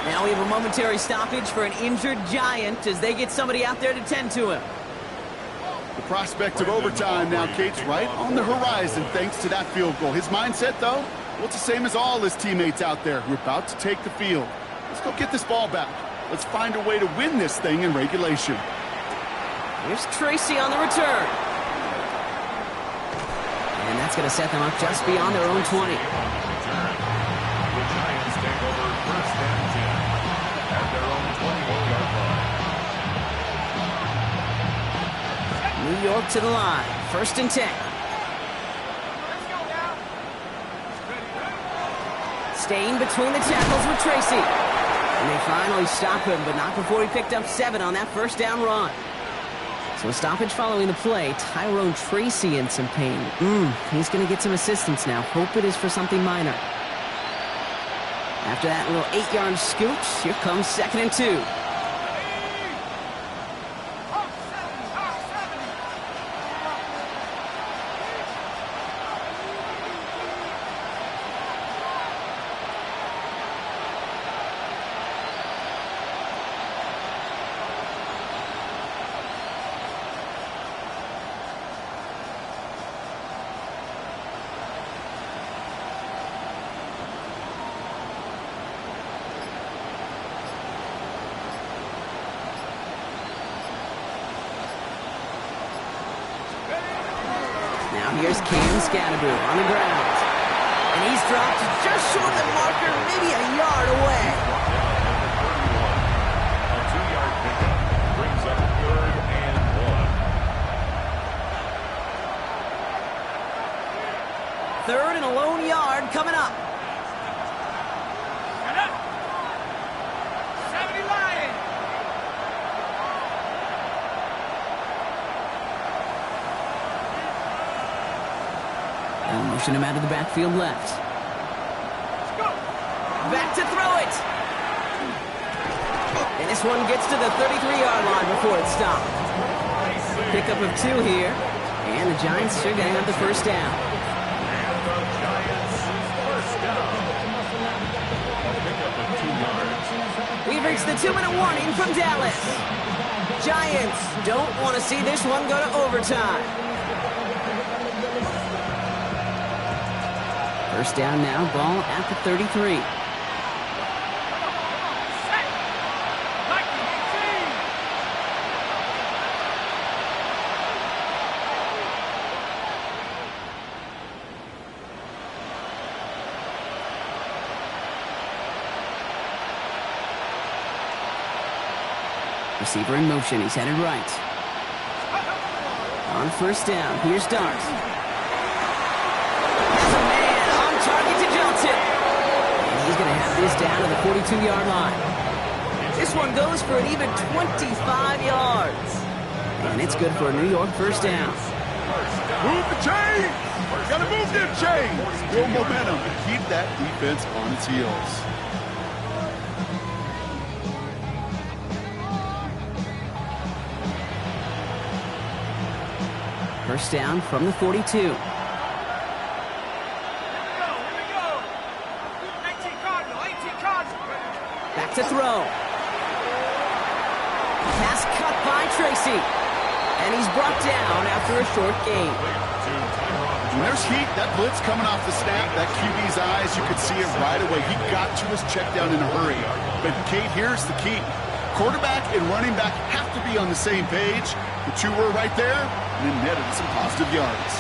Now we have a momentary stoppage for an injured Giant as they get somebody out there to tend to him. The prospect of overtime now, Kate's right on the horizon thanks to that field goal. His mindset, though, well, it's the same as all his teammates out there who are about to take the field. Let's go get this ball back. Let's find a way to win this thing in regulation. Here's Tracy on the return. And that's going to set them up just beyond their own 20. The Giants take over first and 10 at their own 21-yard line. New York to the line. First and 10. Staying between the tackles with Tracy. And they finally stop him, but not before he picked up 7 on that first down run. So a stoppage following the play. Tyrone Tracy in some pain. He's going to get some assistance now. Hope it is for something minor. After that little 8-yard scoot, here comes second and 2. Now here's Cam Scatterboo on the ground. And he's dropped just short of the marker, maybe a yard away. A 2-yard pickup brings up 3rd and 1. 3rd and a lone yard coming up. Shut up. 70 Lions. They'll motion him out of the backfield left. Let's go. Back to throw it. And this one gets to the 33-yard line before it's stopped. Pickup of 2 here. And the Giants are going to have the first down. And the Giants first down. A pickup of 2 yards. We've reached the 2-minute warning from Dallas. Giants don't want to see this one go to overtime. First down now, ball at the 33. Set. Like 18. Receiver in motion, he's headed right. On first down, here's Dart. Has a man on target to Johnson. And he's going to have this down to the 42-yard line. This one goes for an even 25 yards. And it's good for a New York first down. Move the chains! Gotta move them chains! Build momentum and keep that defense on its heels. First down from the 42. Here we go. 19 Cardinal. 18 Cardinal. Back to throw. Pass cut by Tracy. And he's brought down after a short gain. When there's heat, that blitz coming off the snap, that QB's eyes, you could see it right away. He got to his check down in a hurry. But, Kate, here's the key. Quarterback and running back have to be on the same page. The two were right there, and then netted some positive yards.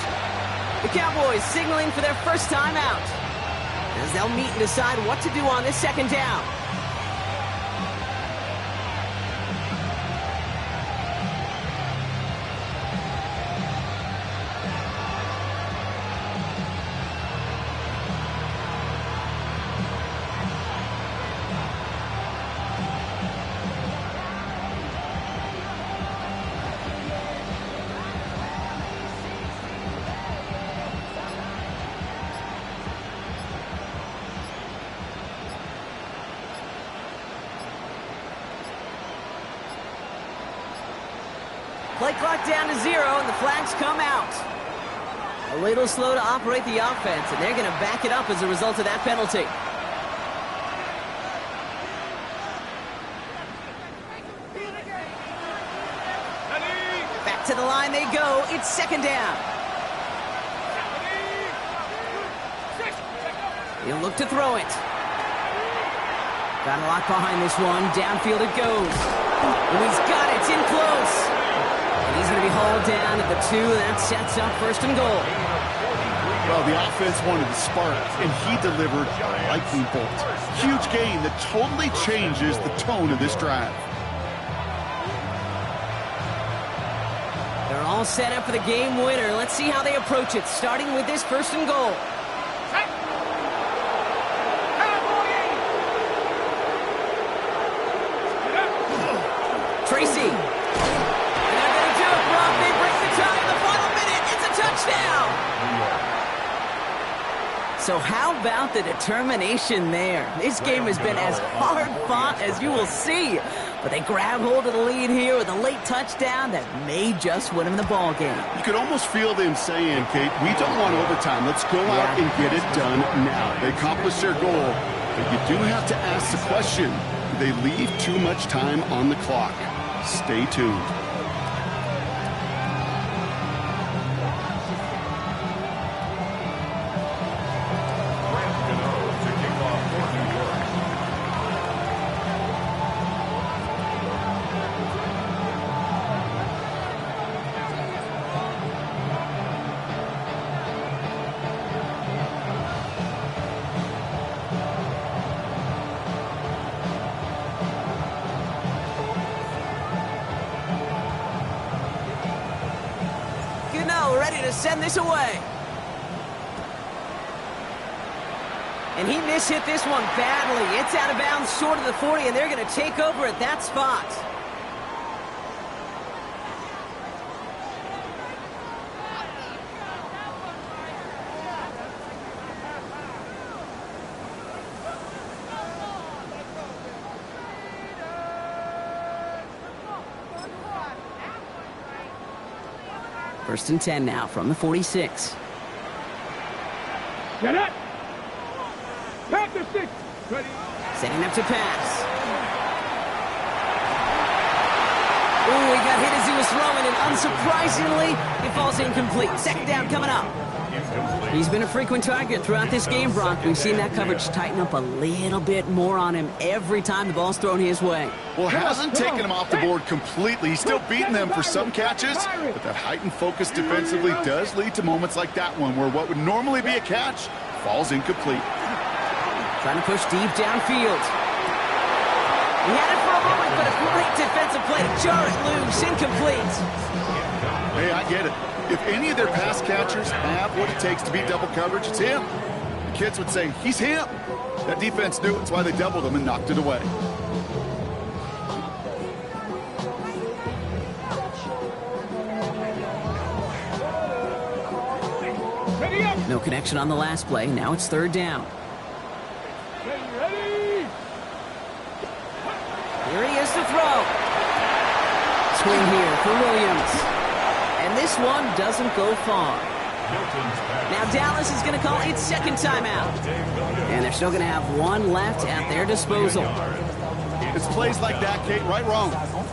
The Cowboys signaling for their first time out, as they'll meet and decide what to do on this second down. Play clock down to 0, and the flags come out. A little slow to operate the offense, and they're going to back it up as a result of that penalty. Back to the line they go. It's second down. He'll look to throw it. Got a lot behind this one. Downfield it goes. And he's got it. It's in close. And he's going to be hauled down at the 2. That sets up first and goal. Well, the offense wanted to spark, and he delivered a lightning bolt. Huge gain that totally changes the tone of this drive. They're all set up for the game winner. Let's see how they approach it, starting with this first and goal. Tracy. And they're going to do it, Rob. They break the tie in the final minute. It's a touchdown. So how about the determination there? This game has been as hard fought as you will see. But they grab hold of the lead here with a late touchdown that may just win them the ball game. You could almost feel them saying, Kate, we don't want overtime. Let's go out and get it done now. They accomplished their goal. But you do have to ask the question, do they leave too much time on the clock? Stay tuned. ready to send this away. And he mishit this one badly. It's out of bounds short of the 40, and they're going to take over at that spot. First and 10 now from the 46. Get it! Back to 6. Ready. Setting up to pass. Ooh, he got hit as he was throwing, and unsurprisingly, it falls incomplete. Second down coming up. He's been a frequent target throughout this game, Brock. We've seen that coverage tighten up a little bit more on him every time the ball's thrown his way. Well, hasn't taken him off the board completely. He's still beating them for some catches, but that heightened focus defensively does lead to moments like that one where what would normally be a catch falls incomplete. Trying to push deep downfield. He had it for a moment, but a great defensive play to jar it loose. Incomplete. Hey, I get it. If any of their pass catchers have what it takes to beat double coverage, it's him. The kids would say, he's him. That defense knew it's why they doubled him and knocked it away. No connection on the last play. Now it's third down. Ready. Here he is to throw. Swing here for Williams. And this one doesn't go far. Now Dallas is going to call its second timeout. And they're still going to have one left at their disposal. It's plays like that, Kate, right, wrong,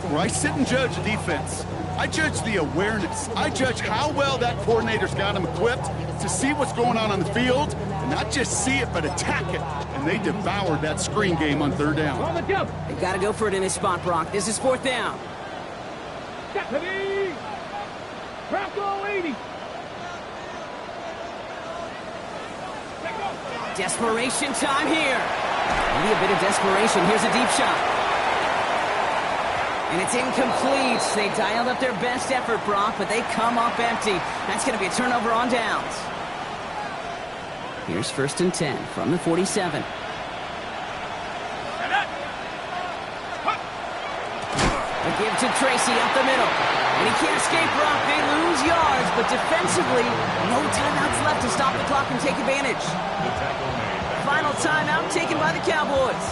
where I sit and judge the defense. I judge the awareness. I judge how well that coordinator's got him equipped to see what's going on the field, and not just see it, but attack it. And they devoured that screen game on third down. On the jump. They've got to go for it in this spot, Brock. This is fourth down. Ready. Bronco 80. Desperation time here. Maybe a bit of desperation. Here's a deep shot. And it's incomplete. They dialed up their best effort, Brock, but they come up empty. That's going to be a turnover on downs. Here's first and 10 from the 47. A give to Tracy up the middle. And he can't escape, Brock. They lose yards, but defensively, no timeouts left to stop the clock and take advantage. Final timeout taken by the Cowboys.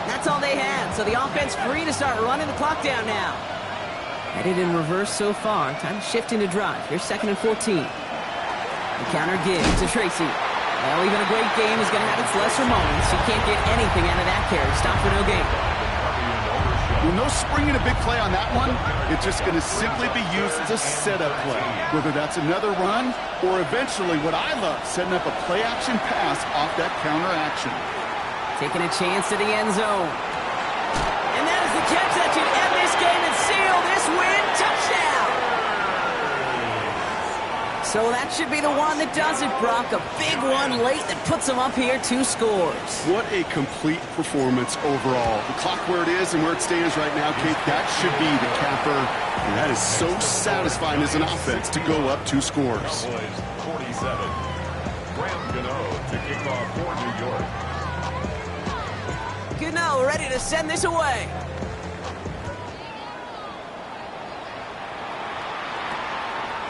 That's all they had, so the offense free to start running the clock down now. Headed in reverse so far. Time to shift into drive. Here's second and 14. The counter give to Tracy. Well, even a great game is going to have its lesser moments. You can't get anything out of that carry. Stop for no gain. With no spring in a big play on that one, it's just going to simply be used as a setup play. Whether that's another run or eventually what I love, setting up a play-action pass off that counter action. Taking a chance to the end zone. And that is the catch that should end this game and seal this win. Touchdown! So that should be the one that does it, Brock. A big one late that puts them up here 2 scores. What a complete performance overall. The clock where it is and where it stands right now, Kate, that should be the capper. And that is so satisfying as an offense to go up 2 scores. 47. Graham Gano to kick off for New York. Gano ready to send this away.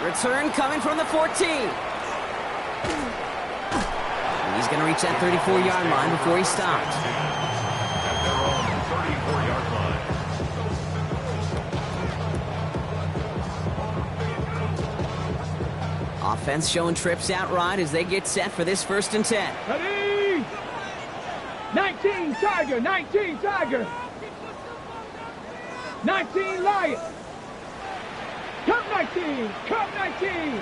Return coming from the 14. He's going to reach that 34-yard line before he stops. At their own 34-yard line. Offense showing trips out right as they get set for this first and 10. Ready. 19 Tiger. 19 Tiger. 19 Lion. Come 19! Come 19!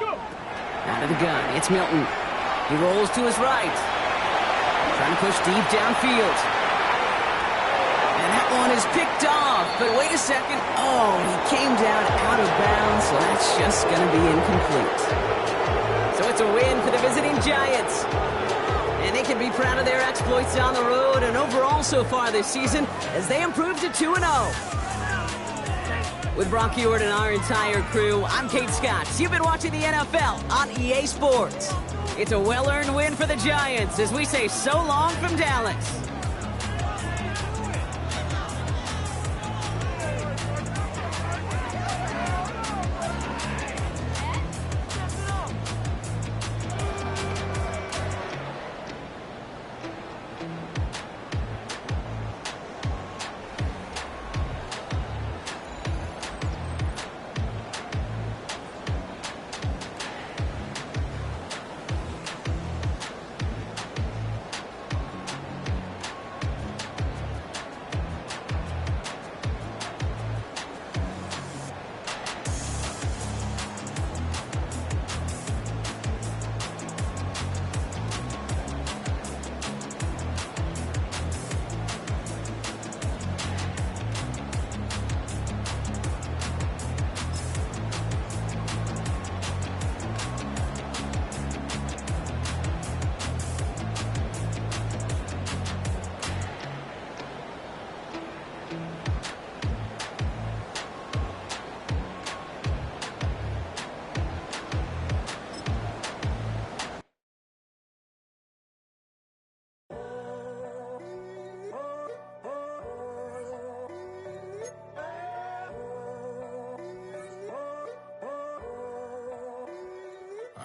Go! Out of the gun, it's Milton. He rolls to his right. Trying to push deep downfield. And that one is picked off. But wait a second. Oh, he came down out of bounds, so that's just going to be incomplete. So it's a win for the visiting Giants. And they can be proud of their exploits on the road and overall so far this season as they improve to 2-0. With Brock Heward and our entire crew, I'm Kate Scott. You've been watching the NFL on EA Sports. It's a well-earned win for the Giants as we say so long from Dallas.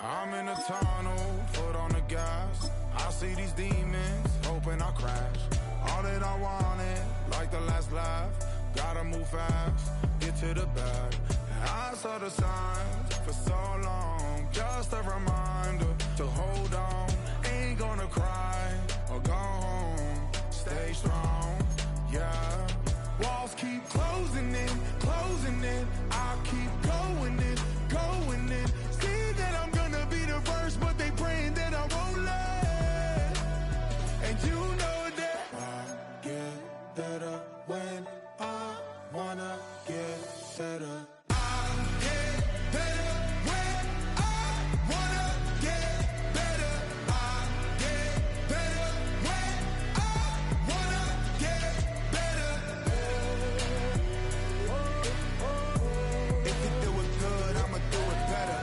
I'm in a tunnel, foot on the gas. I see these demons, hoping I crash. All that I wanted, like the last laugh. Gotta move fast, get to the bag. I saw the signs for so long. Just a reminder to hold on. Ain't gonna cry or go home. Stay strong, yeah. Walls keep closing in, closing in. I keep going in, going in. See that I'm gonna be the first, but they praying that I won't let. And you know that I get better when I wanna get better. I get better when I wanna get better. I get better when I wanna get better. If you do it good, I'ma do it better.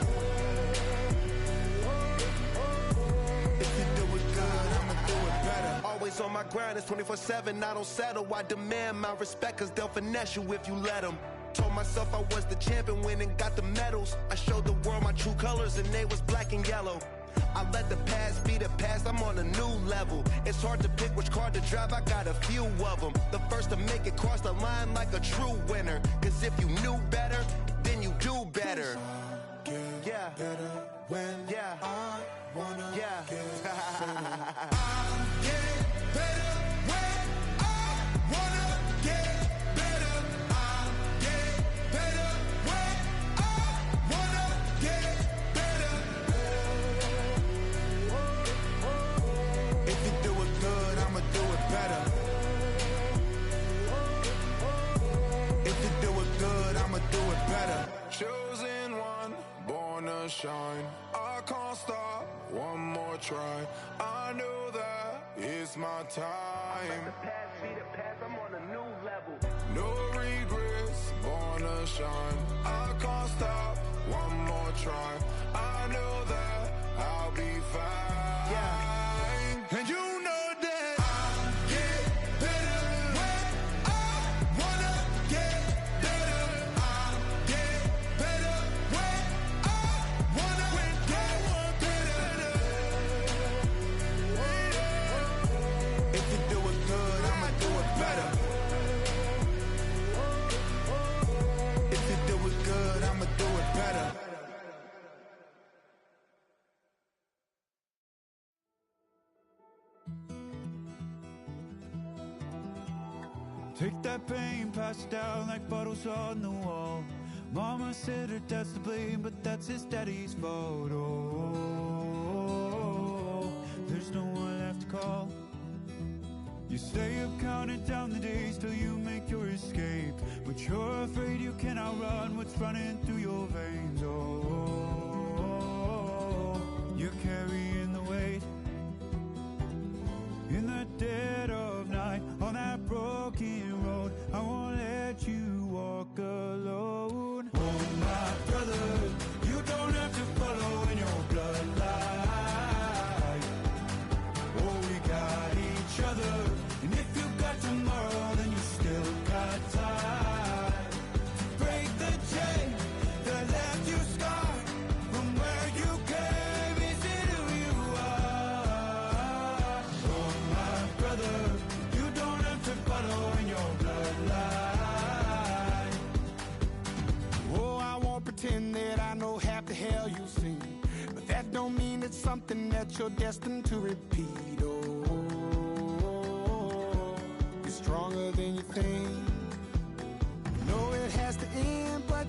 If you do it good, I'ma do it better. Always on my grind, it's 24/7, I don't settle. I demand my respect, cause they'll finesse you if you let them. Told myself I was the champion, went and got the medals. I showed the world my true colors and they was black and yellow. I let the past be the past, I'm on a new level. It's hard to pick which car to drive, I got a few of them. The first to make it cross the line like a true winner. Cause if you knew better, then you do better. Yeah. Better when I wanna Yeah. get better. I get better when I wanna get better. I get better when I wanna get better. If you do it good, I'ma do it better. If you do it good, I'ma do it better. Chosen one, born to shine. I can't stop, one more try. I know that it's my time. Past be the past, I'm on a new level. No regrets, born to shine. I can't stop, one more try. I know that I'll be fine. Yeah. And you know that I get better when I wanna get better. I get better when I wanna get better. If you do it good, I'ma do it better. If you do it good, I'ma do it better. Take that pain, pass it down like bottles on the wall. Mama said her dad's to blame, but that's his daddy's fault. Oh, there's no one left to call. You stay up counting down the days till you make your escape, but you're afraid you can outrun what's running through your veins. Oh, you're carrying the weight in the dead of night on that broken road. I won't let you walk alone. something that you're destined to repeat. Oh, you're stronger than you think. Know it has to end, but